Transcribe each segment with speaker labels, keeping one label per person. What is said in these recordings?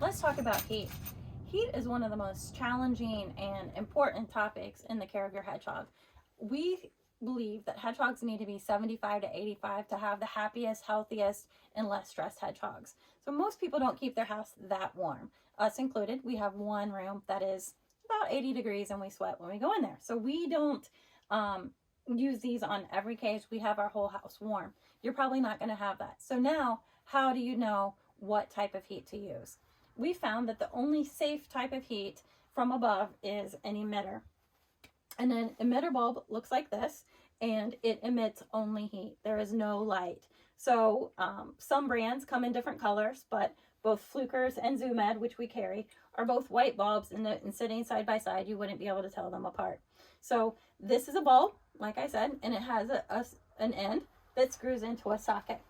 Speaker 1: Let's talk about heat. Heat is one of the most challenging and important topics in the care of your hedgehog. We believe that hedgehogs need to be 75 to 85 to have the happiest, healthiest, and less stressed hedgehogs. So most people don't keep their house that warm. Us included, we have one room that is about 80 degrees and we sweat when we go in there. So we don't use these on every cage. We have our whole house warm. You're probably not going to have that. So now, how do you know what type of heat to use? We found that the only safe type of heat from above is an emitter. And an emitter bulb looks like this, and it emits only heat. There is no light. So some brands come in different colors, but both Flukers and Zoomed, which we carry, are both white bulbs, and sitting side by side, you wouldn't be able to tell them apart. So this is a bulb, like I said, and it has an end that screws into a socket.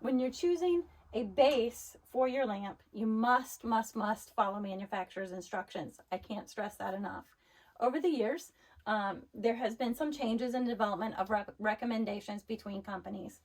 Speaker 1: When you're choosing a base for your lamp, you must follow manufacturer's instructions. I can't stress that enough. Over the years, there has been some changes in development of recommendations between companies.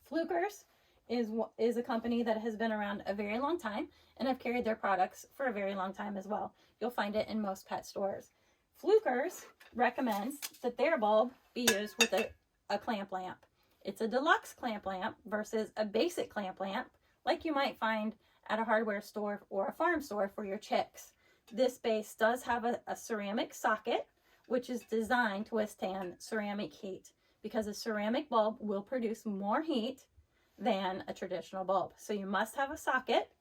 Speaker 1: Flukers is a company that has been around a very long time, and I've carried their products for a very long time as well. You'll find it in most pet stores. Flukers recommends that their bulb be used with a clamp lamp. It's a deluxe clamp lamp versus a basic clamp lamp like you might find at a hardware store or a farm store for your chicks. This base does have a ceramic socket, which is designed to withstand ceramic heat, because a ceramic bulb will produce more heat than a traditional bulb. So you must have a socket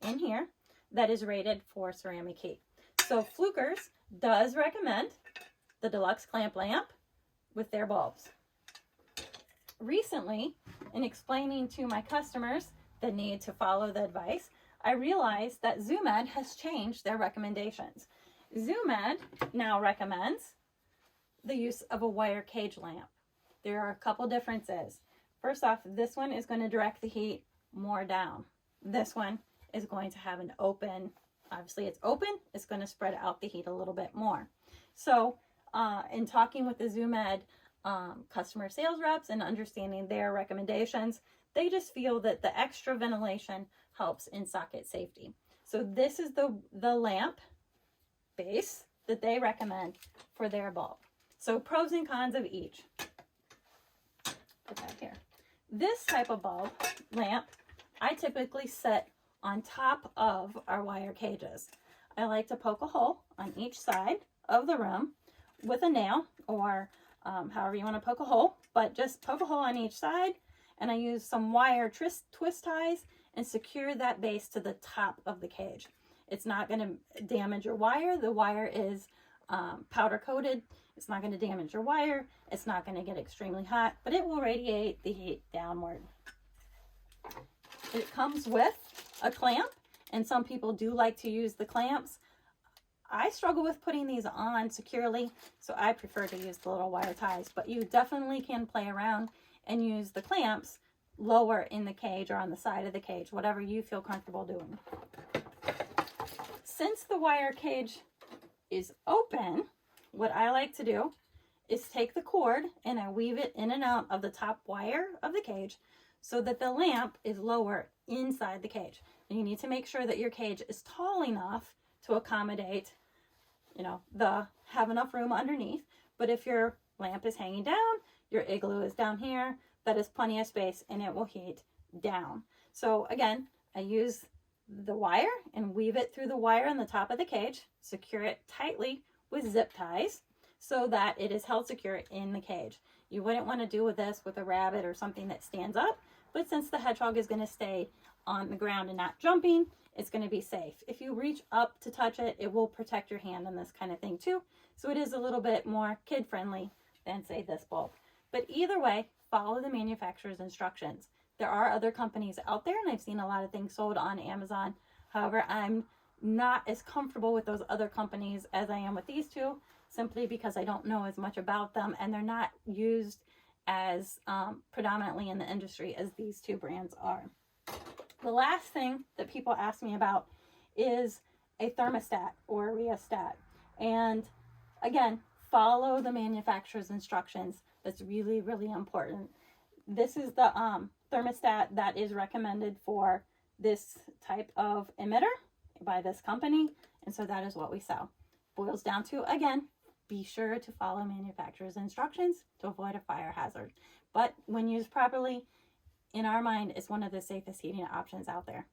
Speaker 1: in here that is rated for ceramic heat. So Flukers does recommend the deluxe clamp lamp with their bulbs. Recently, in explaining to my customers the need to follow the advice, I realized that Zoomed has changed their recommendations. Zoomed now recommends the use of a wire cage lamp. There are a couple differences. First off, this one is going to direct the heat more down. This one is going to have an open, obviously it's open, it's going to spread out the heat a little bit more. So in talking with the Zoomed customer sales reps and understanding their recommendations, they just feel that the extra ventilation helps in socket safety. So this is the lamp base that they recommend for their bulb. So pros and cons of each. Put that here. This type of bulb lamp, I typically set on top of our wire cages. I like to poke a hole on each side of the room with a nail, or however you want to poke a hole, but just poke a hole on each side, and I use some wire twist ties and secure that base to the top of the cage. It's not going to damage your wire. The wire is powder coated. It's not going to damage your wire. It's not going to get extremely hot, but it will radiate the heat downward. It comes with a clamp, and some people do like to use the clamps. I struggle with putting these on securely, so I prefer to use the little wire ties, but you definitely can play around and use the clamps lower in the cage or on the side of the cage, whatever you feel comfortable doing. Since the wire cage is open, what I like to do is take the cord and I weave it in and out of the top wire of the cage so that the lamp is lower inside the cage. And you need to make sure that your cage is tall enough to accommodate, have enough room underneath. But if your lamp is hanging down, your igloo is down here, that is plenty of space and it will heat down. So again, I use the wire and weave it through the wire on the top of the cage, secure it tightly with zip ties so that it is held secure in the cage. You wouldn't want to do with this with a rabbit or something that stands up, but since the hedgehog is going to stay on the ground and not jumping, it's going to be safe. If you reach up to touch it, it will protect your hand and this kind of thing too. So it is a little bit more kid-friendly than, say, this bulb. But either way, follow the manufacturer's instructions. There are other companies out there, and I've seen a lot of things sold on Amazon. However, I'm not as comfortable with those other companies as I am with these two, simply because I don't know as much about them, and they're not used as predominantly in the industry as these two brands are. The last thing that people ask me about is a thermostat or a rheostat. And again, follow the manufacturer's instructions. That's really, really important. This is the thermostat that is recommended for this type of emitter. by this company, and so that is what we sell. Boils down to, again, be sure to follow manufacturer's instructions to avoid a fire hazard. But when used properly, in our mind, is one of the safest heating options out there.